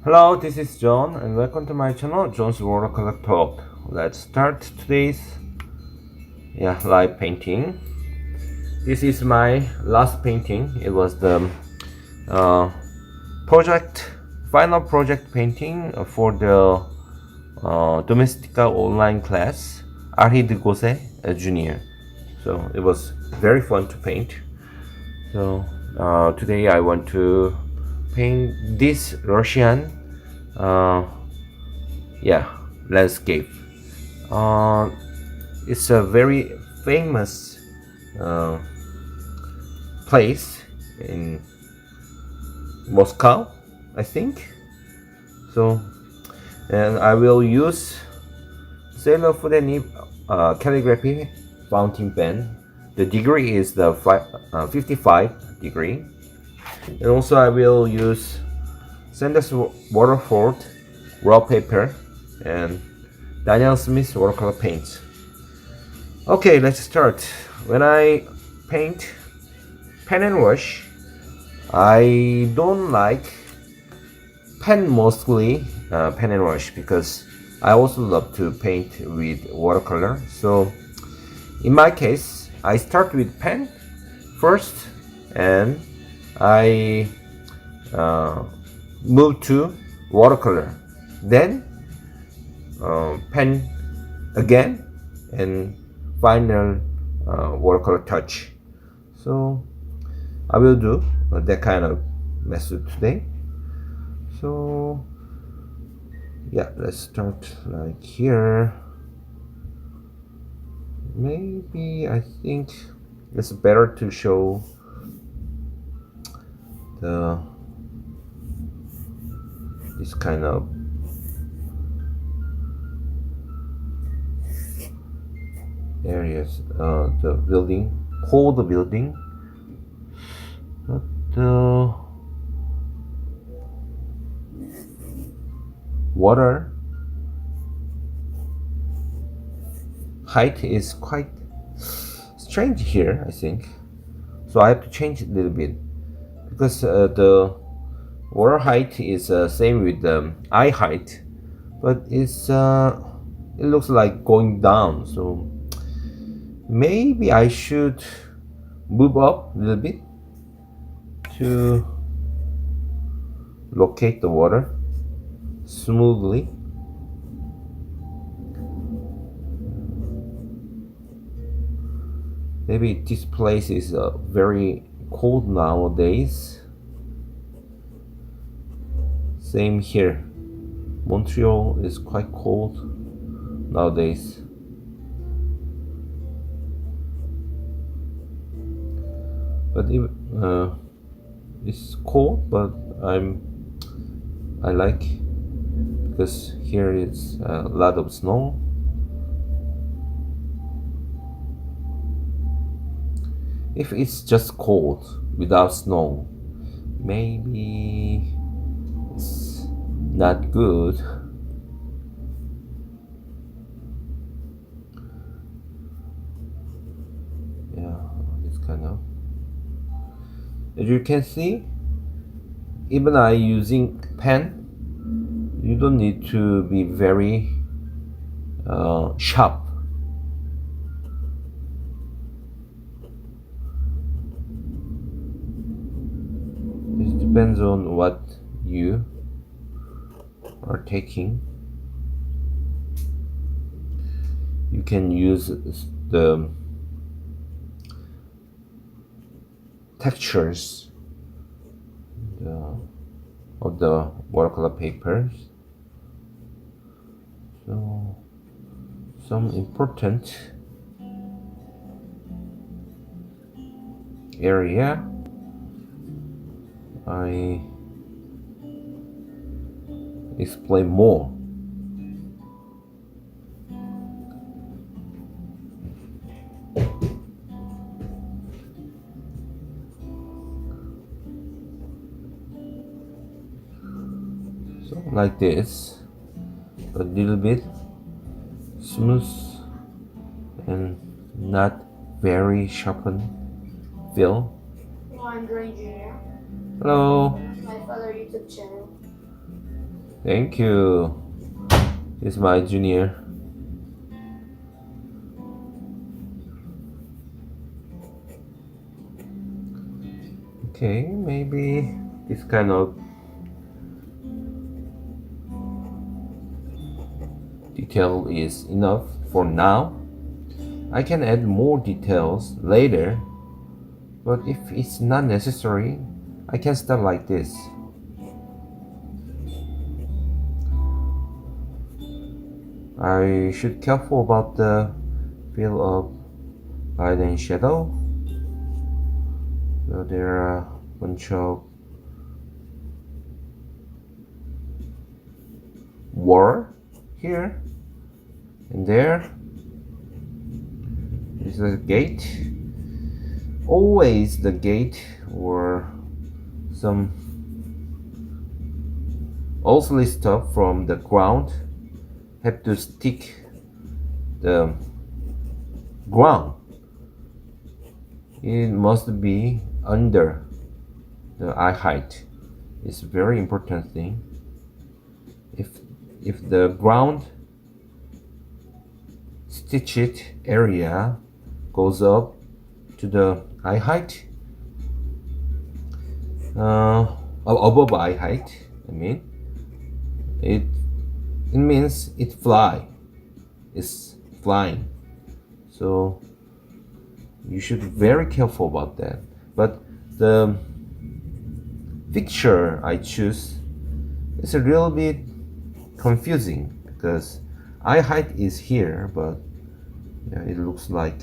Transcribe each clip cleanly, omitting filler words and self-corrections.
Hello, this is John and welcome to my channel, John's Watercolor Talk. Let's start today's live painting. This is my last painting. It was the uh, final project painting for the Domestica online class, Arhid Gose Junior. So it was very fun to paint. So today I want to paint this Russian landscape. It's a very famous uh, place in Moscow, I think. So, and I will use Sailor Fude calligraphy fountain pen. The degree is the 55 degree. And also I will use Saunders Waterford Rough paper and Daniel Smith watercolor paints. Okay, let's start. When I paint pen and wash, I don't like pen mostly pen and wash because I also love to paint with watercolor. So in my case, I start with pen first and I move to watercolor, then pen again, and final watercolor touch. So I will do that kind of method today. So yeah, let's start like here. Maybe I think it's better to show this kind of areas, the building, hold the building, but the water height is quite strange here, I think. So I have to change it a little bit because the water height is same with the eye height, but it looks like going down. So maybe I should move up a little bit to locate the water smoothly. Maybe this place is very cold nowadays. Same here. Montreal is quite cold nowadays. But it's cold, but I like because here it's a lot of snow. If it's just cold without snow, maybe it's not good. Yeah, it's kind of. As you can see, even I using pen, you don't need to be very sharp. It depends on what you are taking. You can use the textures of the watercolor papers. So some important area I explain more. So like this, a little bit smooth and not very sharpened fill. Well, I'm Green Junior. Hello. My father YouTube channel. Thank you. He's my junior. Okay, maybe this kind of detail is enough for now. I can add more details later, but if it's not necessary, I can start like this. I should be careful about the feel of light and shadow. So there are a bunch of wall here and there. This is a gate. Always the gate or some oscillate stuff from the ground have to stick the ground. It must be under the eye height. It's a very important thing. If the ground stitched area goes up to the eye height, above eye height, I mean, it means it's flying. So you should be very careful about that. But the picture I choose is a little bit confusing because eye height is here, but yeah, it looks like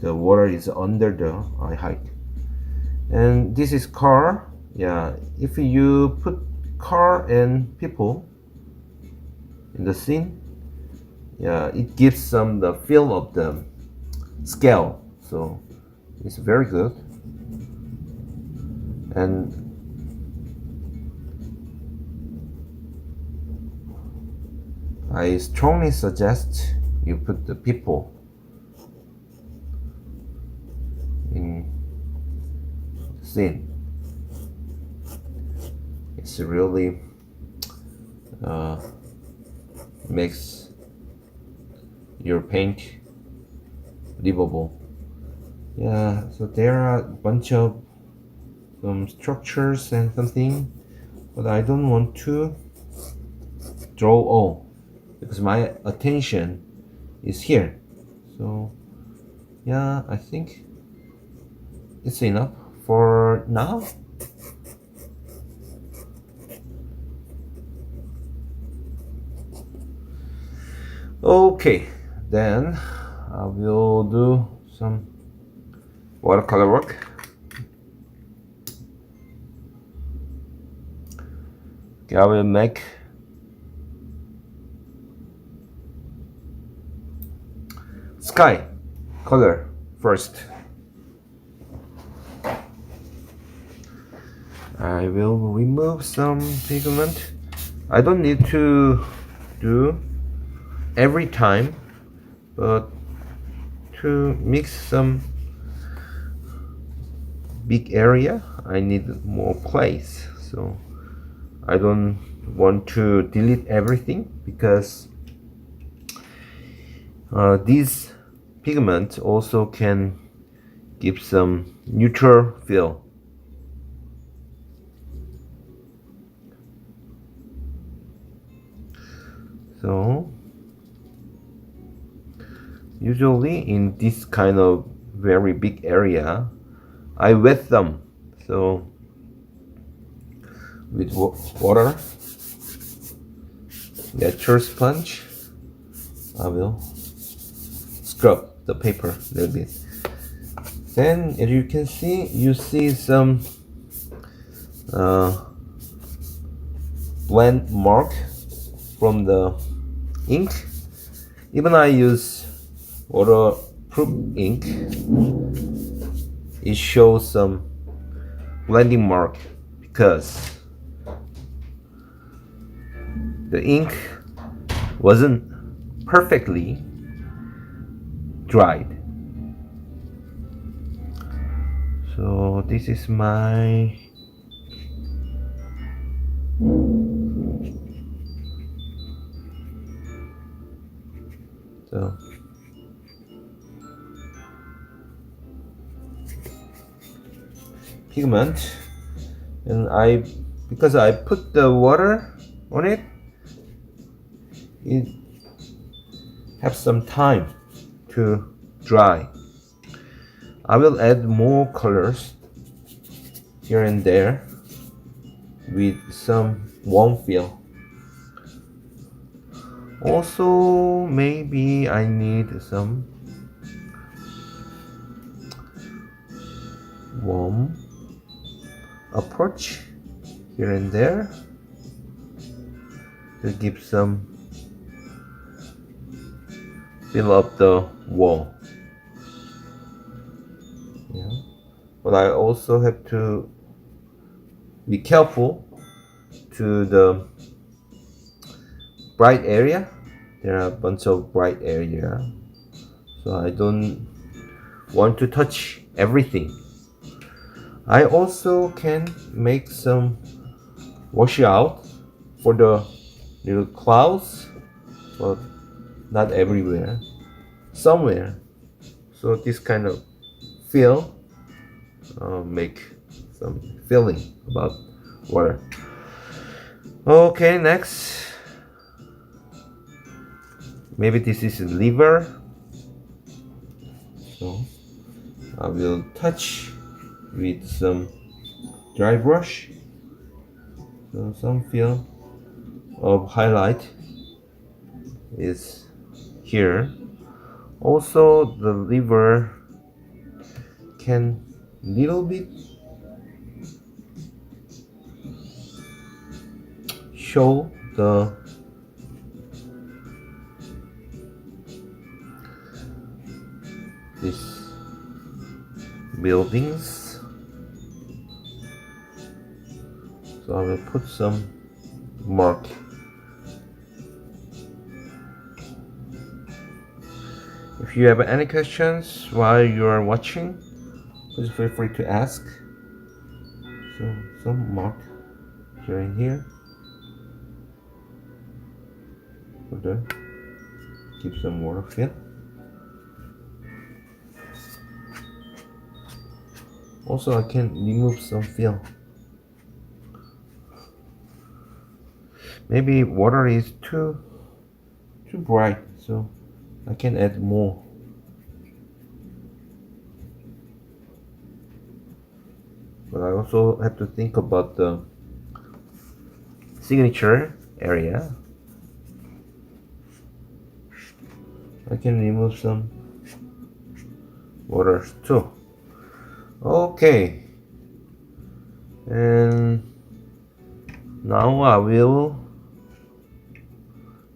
the water is under the eye height. And this is car. Yeah, if you put car and people in the scene, yeah, it gives some the feel of the scale. So it's very good. And I strongly suggest you put the people in the scene. It's really makes your paint livable. Yeah, so there are a bunch of some structures and something, but I don't want to draw all because my attention is here. So yeah, I think it's enough for now. Okay, then I will do some watercolor work. Okay, I will make sky color first. I will remove some pigment. I don't need to do every time, but to mix some big area I need more place, so I don't want to delete everything because these pigments also can give some neutral feel. So usually in this kind of very big area I wet them, so with water, natural sponge, I will scrub the paper a little bit. Then as you can see, you see some blend mark from the ink. Even I use waterproof ink, it shows some blending mark because the ink wasn't perfectly dried. So this is my So pigment, and because I put the water on it, it have some time to dry. I will add more colors here and there with some warm feel. Also, maybe I need some warm approach here and there to give some fill up the wall. Yeah. But I also have to be careful to the bright area. There are a bunch of bright area, so I don't want to touch everything. I also can make some wash out for the little clouds, but not everywhere, somewhere. So this kind of feel make some feeling about water. Okay, next, maybe this is a liver, so I will touch with some dry brush, so some feel of highlight is here. Also, the liver can little bit show these buildings, so I will put some mark. If you have any questions while you are watching, please feel free to ask. So some mark here and here for the keep some water feel. Also, I can remove some film. Maybe water is too bright, so I can add more. But I also have to think about the signature area. I can remove some water too. Okay, and now I will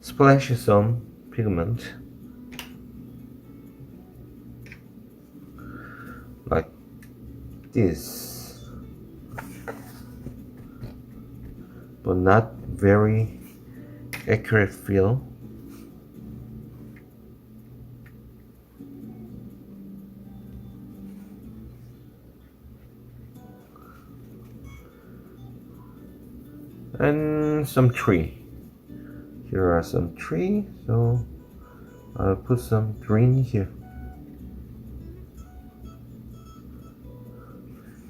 splash some pigment like this, but not very accurate feel. And some tree. Here are some tree, so I'll put some green here.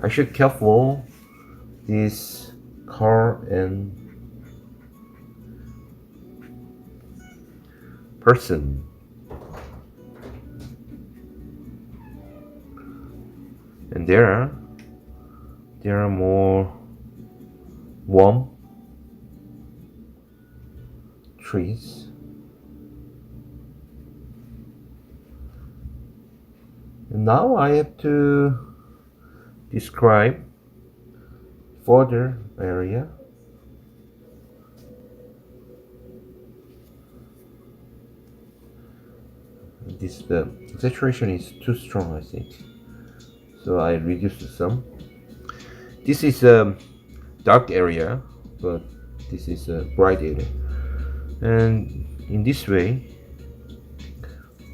I should careful this car and person. And there are more warm trees. And now I have to describe further area. The saturation is too strong, I think, so I reduced some. This is a dark area, but this is a bright area, and in this way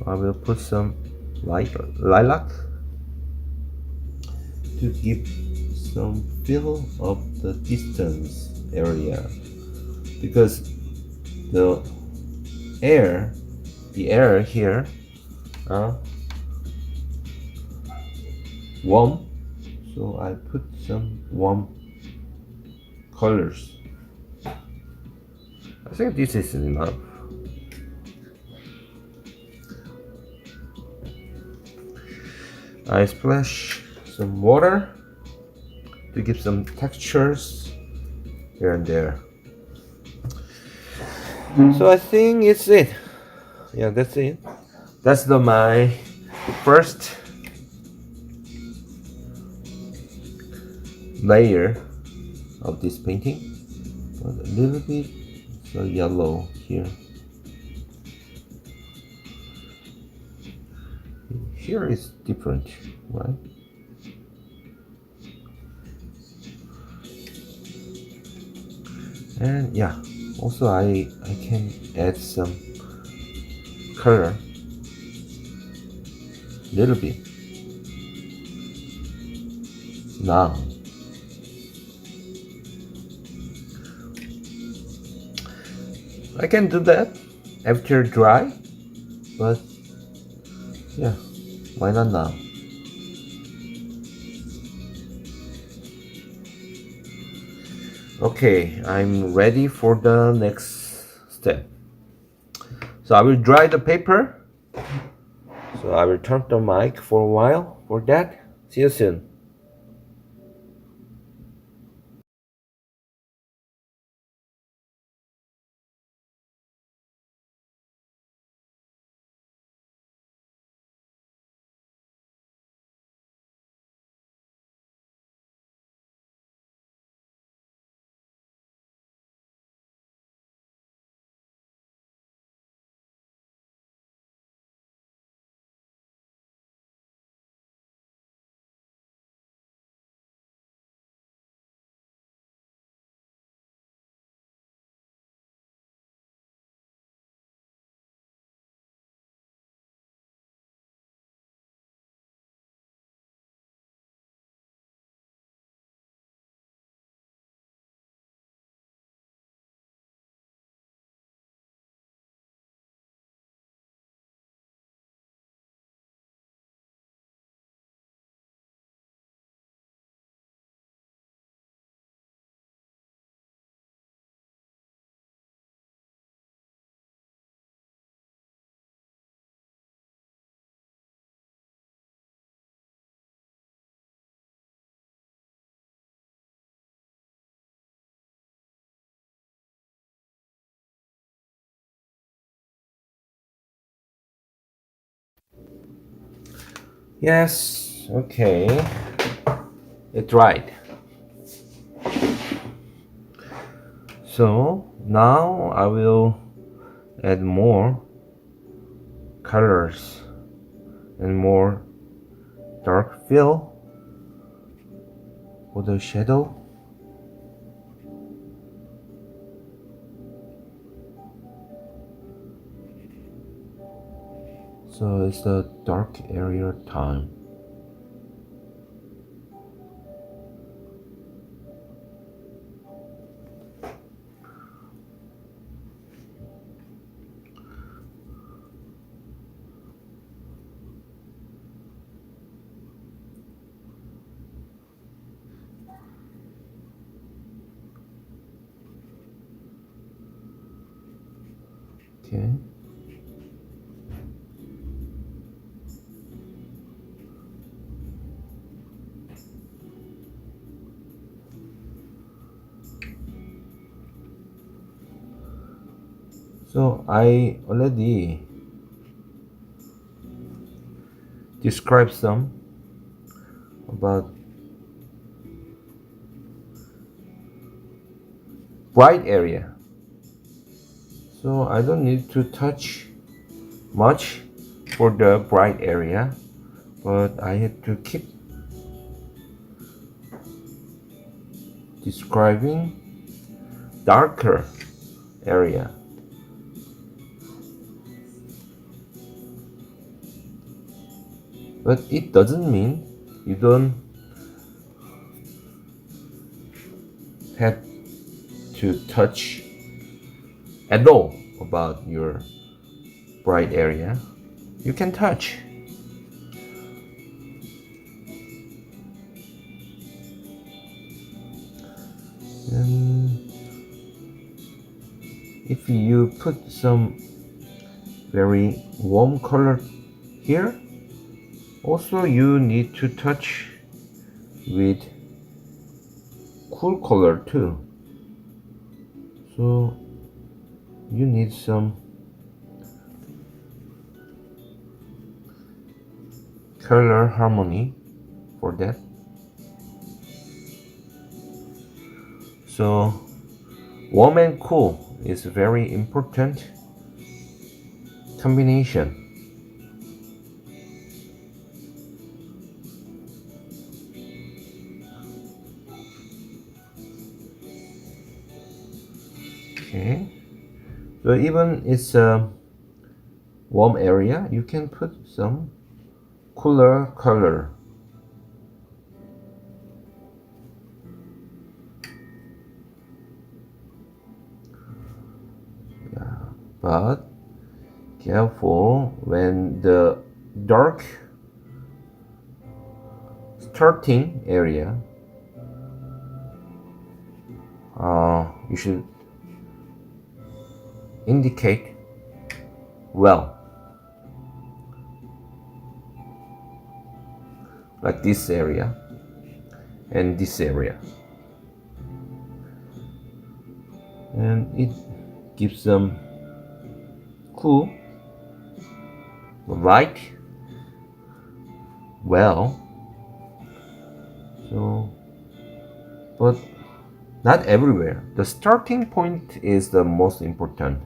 I will put some lilac to give some feel of the distance. area, because the air here warm, so I put some warm colors. I think this is enough. I splash some water to give some textures here and there. So I think it's it. Yeah, that's it. That's my first layer of this painting. But a little bit so yellow here. Here is different, right? And yeah, also I can add some color, little bit. Now I can do that after dry, but yeah, why not now? Okay, I'm ready for the next step. So I will dry the paper. So I will turn the mic for a while for that. See you soon. Yes, okay. It dried. So now I will add more colors and more dark fill for the shadow. So it's the dark area time. Okay. So I already described some about bright area. So I don't need to touch much for the bright area, but I had to keep describing darker area. But it doesn't mean you don't have to touch at all about your bright area, you can touch. And if you put some very warm color here, also you need to touch with cool color too. So you need some color harmony for that. So warm and cool is a very important combination. Okay, so even it's a warm area, you can put some cooler color. Yeah, but careful when the dark starting area, you should indicate well, like this area and this area, and it gives them cool light well. So, but not everywhere. The starting point is the most important.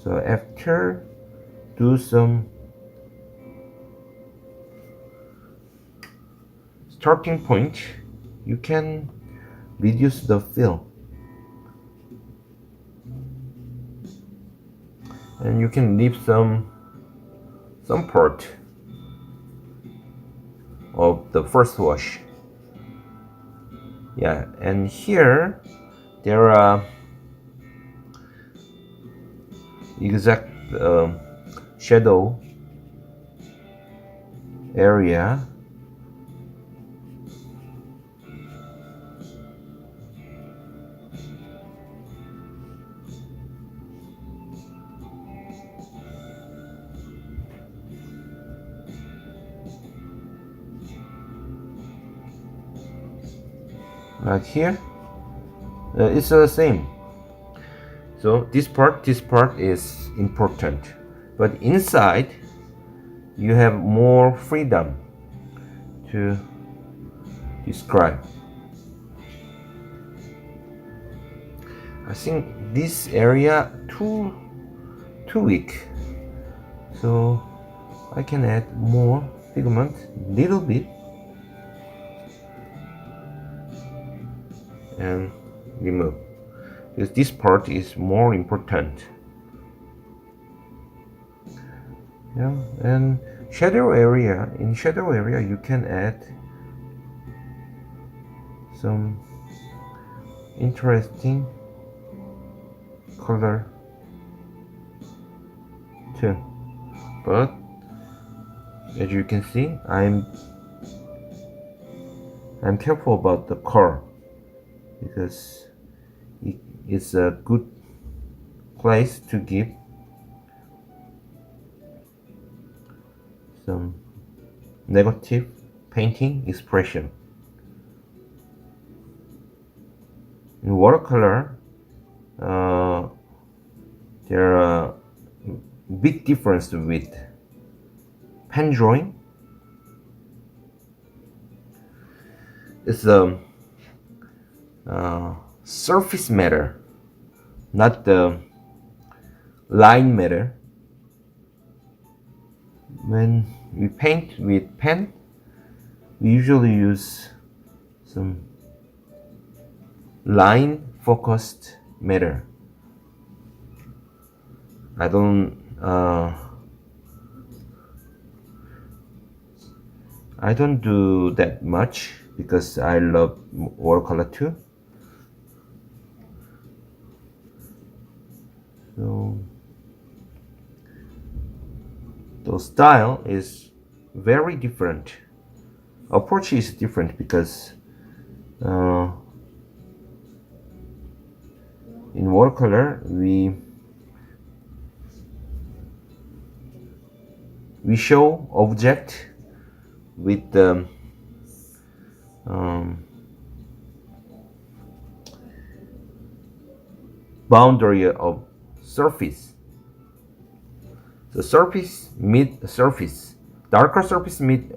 So after do some starting point, you can reduce the fill, and you can leave some part of the first wash. Yeah, and here there are exact shadow area. Like here, it's the same. So this part is important, but inside you have more freedom to describe. I think this area too weak, so I can add more pigment, little bit, and remove, because this part is more important. Yeah, and shadow area, in shadow area you can add some interesting color too, but as you can see, I'm careful about the color, because it's a good place to give some negative painting expression. In watercolor, there are big difference with pen drawing. It's a surface matter, not the line matter. When we paint with pen, we usually use some line focused matter. I don't do that much because I love watercolor too. The style is very different. Approach is different because uh, in watercolor we show object with the um, boundary of surface. The surface meet surface. Darker surface meet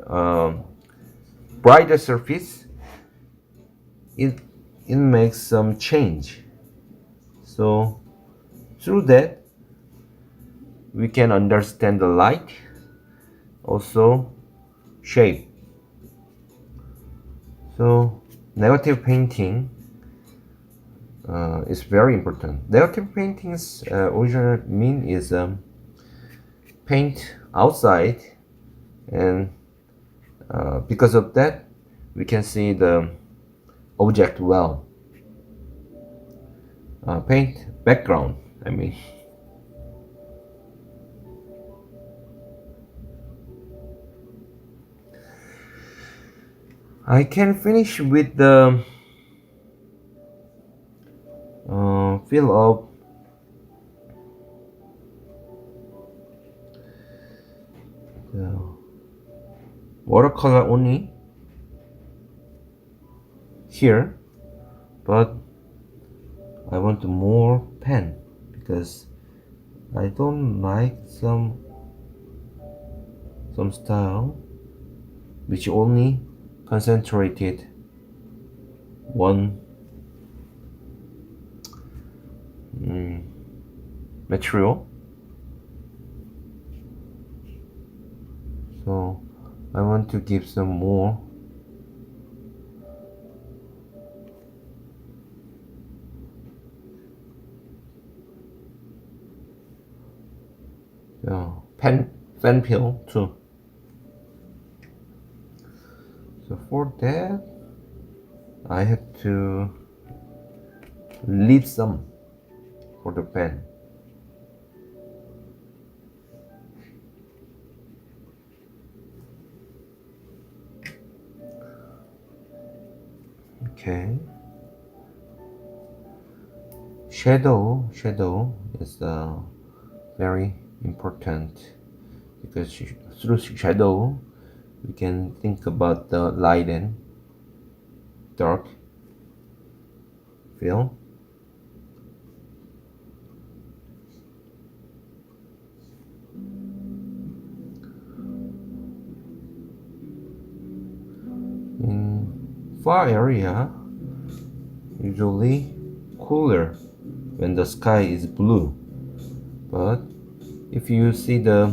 brighter surface. It it makes some change. So through that we can understand the light, also shape. So negative painting is very important. Negative painting's original mean is paint outside, and because of that we can see the object well. Paint background, I mean. I can finish with the fill of the watercolor only here, but I want more pen because I don't like some style which only concentrated one material. So I want to give some more pen peel too. So for that I have to leave some for the pen. Okay. Shadow is very important because through shadow we can think about the light and dark feel. In far area, usually cooler when the sky is blue, but if you see the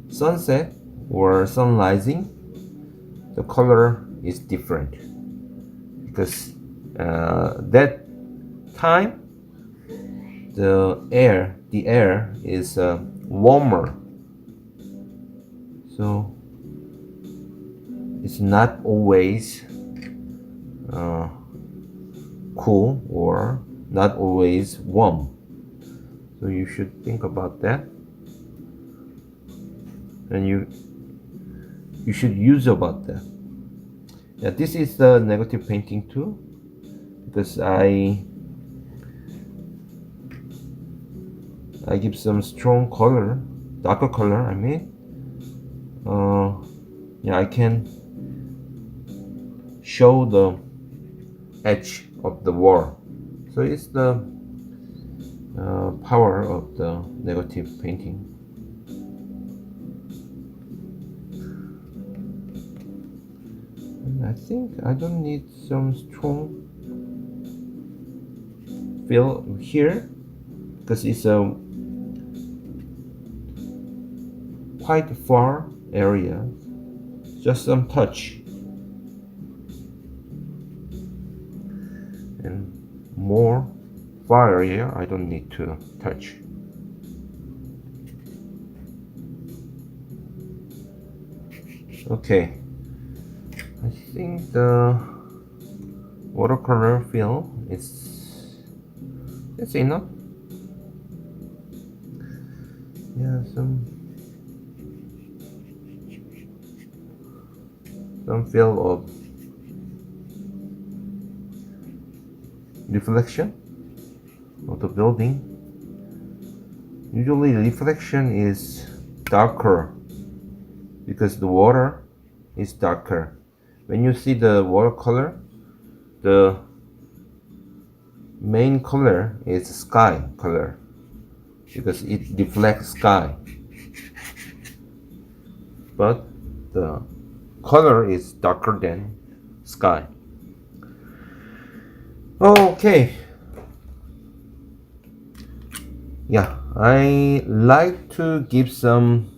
sunset or sun rising, the color is different because that time the air is warmer, so it's not always cool or not always warm. So you should think about that, and you should use about that. Yeah, this is the negative painting too, because I give some strong color, darker color. I mean, yeah, I can show the edge of the wall. So it's the power of the negative painting. And I think I don't need some strong feel here because it's a quite far area, just some touch. And more far area I don't need to touch. Okay, I think the watercolor feel it's enough. Yeah, some some feel of reflection of the building. Usually reflection is darker because the water is darker. When you see the watercolor, the main color is sky color because it reflects sky, but the color is darker than sky. Okay, yeah, I like to give some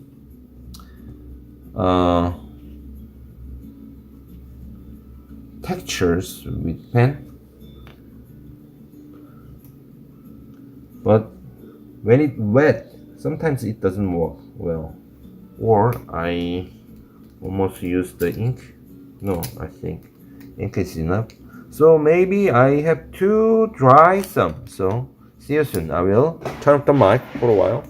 textures with pen, but when it wet, sometimes it doesn't work well, or I almost use the ink. No, I think ink is enough. So maybe I have to dry some. So see you soon. I will turn off the mic for a while.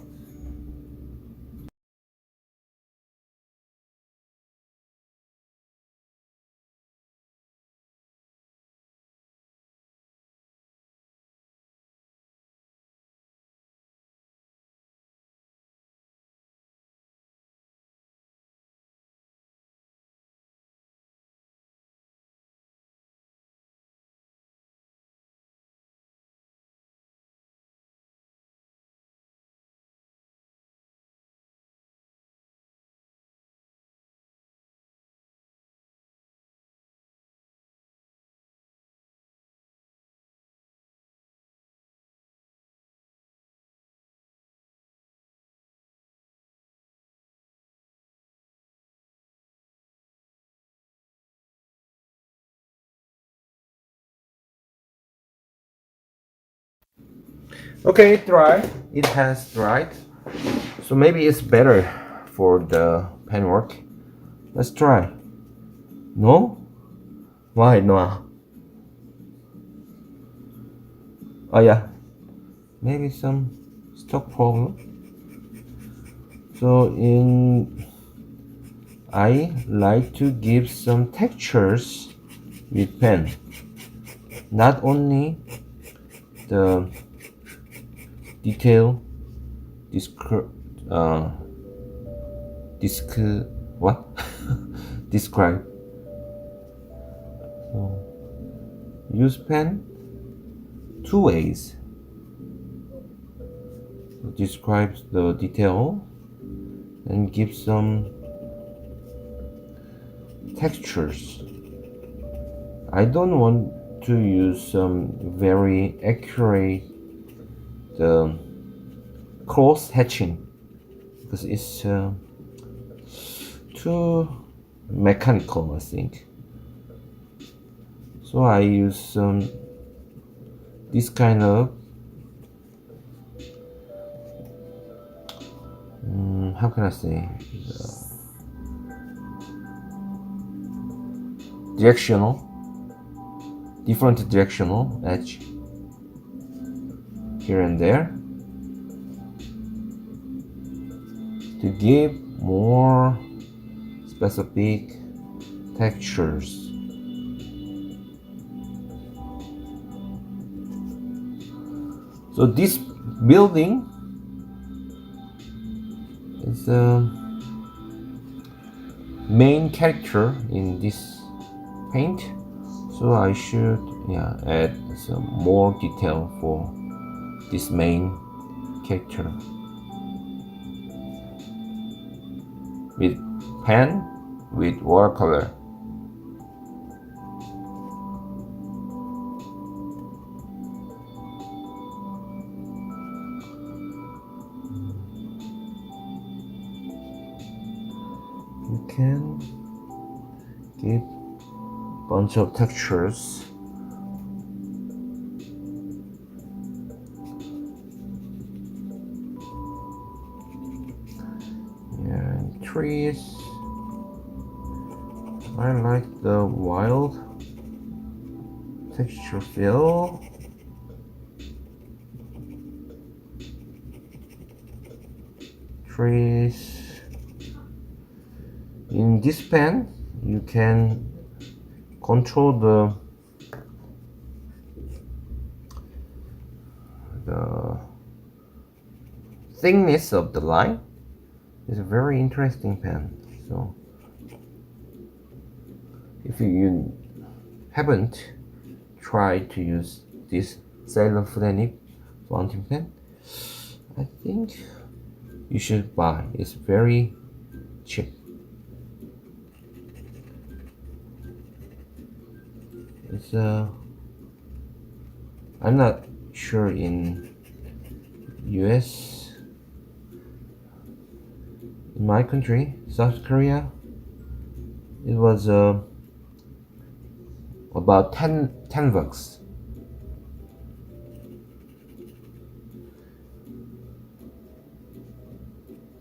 Okay, it dried. It has dried. So maybe it's better for the pen work. Let's try. No? Why no? Oh yeah, maybe some stock problem. So I like to give some textures with pen. Not only the detail uh, what describe. So use pen two ways. It describes the detail and give some textures. I don't want to use some very accurate cross hatching because it's too mechanical, I think. So I use this kind of how can I say different directional edge here and there to give more specific textures. So this building is the main character in this paint, so I should add some more detail for this main character with pen with watercolor. You can give bunch of textures. And trees. I like the wild texture feel. Trees. In this pen, you can control the thickness of the line. It's a very interesting pen. So if you haven't tried to use this Sailor Flanip fountain pen, I think you should buy. It's very cheap. It's I'm not sure in US. In my country, South Korea, it was about 10 bucks.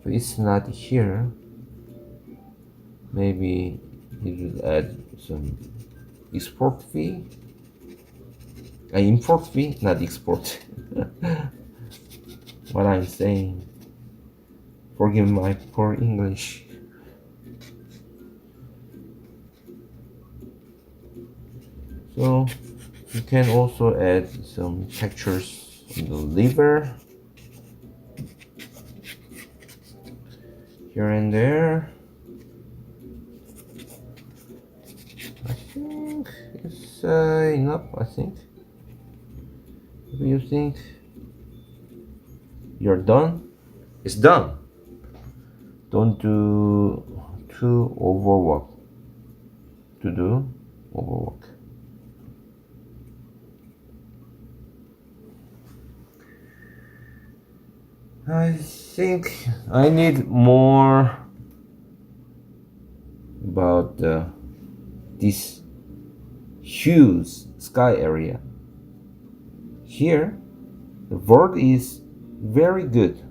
But it's not here. Maybe it will add some export fee. Import fee, not export. What I'm saying. Forgive my poor English. So you can also add some textures on the lever here and there. I think it's enough. I think. If you think you're done, it's done. Don't do too overwork. To do overwork. I think I need more about this huge sky area. Here, the word is very good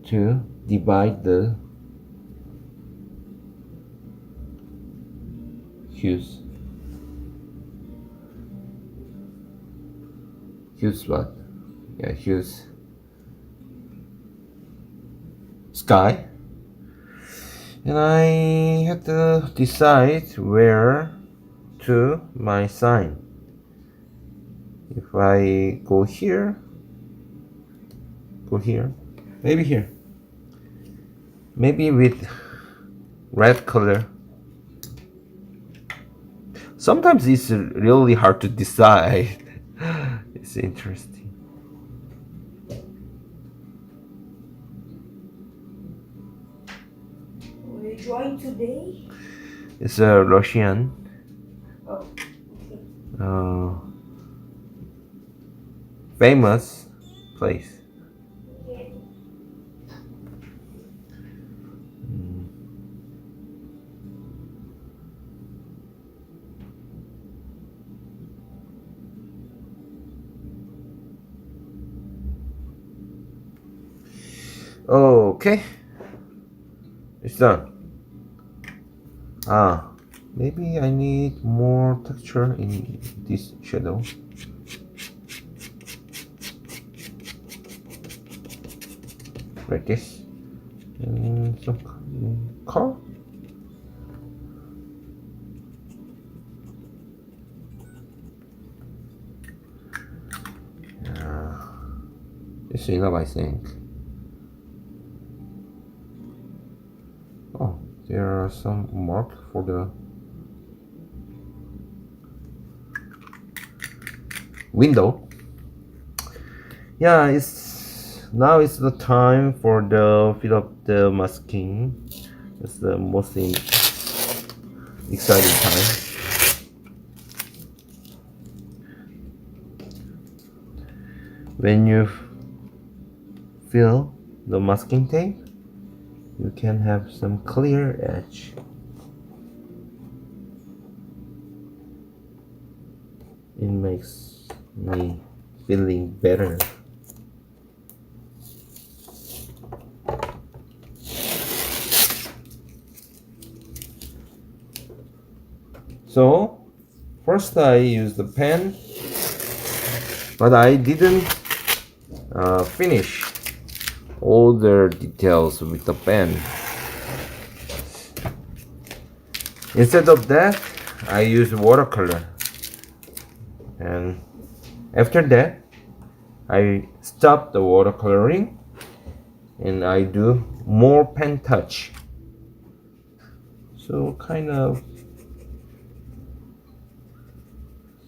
to divide the hues. Hues what? Yeah, hues. Sky. And I have to decide where to my sign. If I go here, maybe here, maybe with red color. Sometimes it's really hard to decide. It's interesting. Were you drawing today? It's a Russian. Oh, okay. Famous place. Okay. Okay, it's done. Maybe I need more texture in this shadow. Like this. And some color. It's enough, I think. Oh, there are some marks for the window. Yeah, now it's the time for the fill up the masking. It's the most exciting time. When you fill the masking tape, you can have some clear edge. It makes me feeling better. So first I used the pen, but I didn't finish all the details with the pen. Instead of that, I use watercolor. And after that, I stop the watercoloring and I do more pen touch. So kind of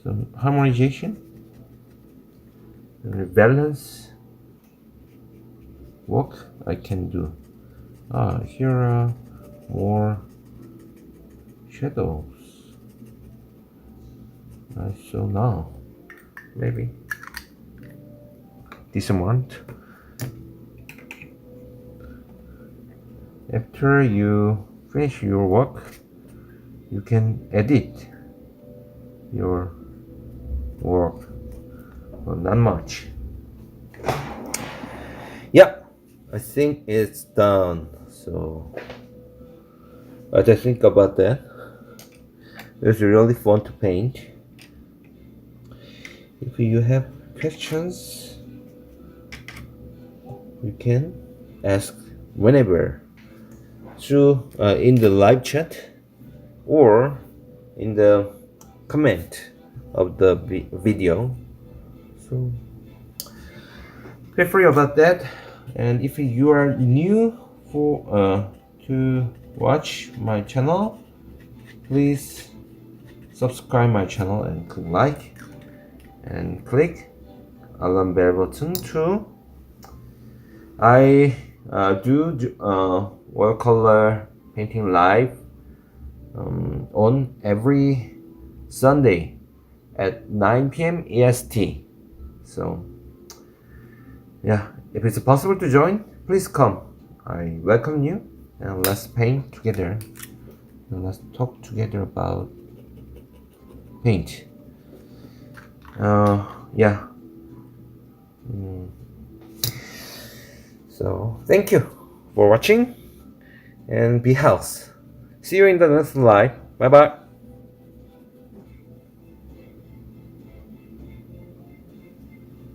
some harmonization and balance work I can do. Here are more shadows. So now maybe this amount. After you finish your work, you can edit your work. Well, not much. Yeah, I think it's done. So I just think about that. It's really fun to paint. If you have questions, you can ask whenever through in the live chat or in the comment of the video. So feel free about that. And if you are new for to watch my channel, please subscribe my channel and click like and click alarm bell button too. I do watercolor painting live on every Sunday at 9 p.m. EST. So yeah, if it's possible to join, please come. I welcome you, and let's paint together. And let's talk together about paint. Yeah. So thank you for watching and be healthy. See you in the next live. Bye bye.